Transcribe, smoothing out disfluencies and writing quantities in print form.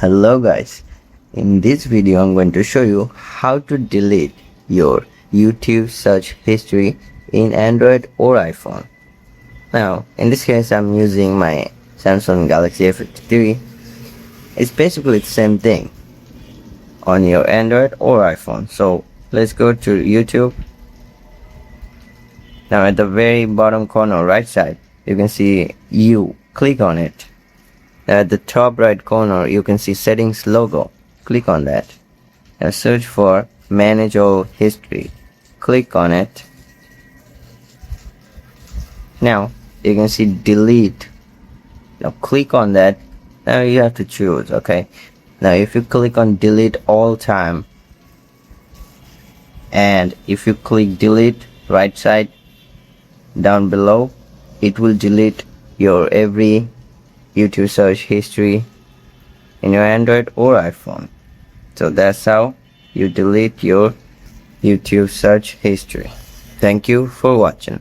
Hello guys, in this video I'm going to show you how to delete your YouTube search history in Android or iPhone. Now in this case I'm using my Samsung Galaxy A53. It's basically the same thing on your Android or iPhone. So let's go to YouTube. Now at the very bottom corner right side you can see you, click on it. At the top right corner you can see settings logo, click on that. Now search for manage all history, click on it. Now you can see delete, now click on that. Now you have to choose. Okay, now if you click on delete all time, and if you click delete right side down below, it will delete your every YouTube search history in your Android or iPhone. So that's how you delete your YouTube search history. Thank you for watching.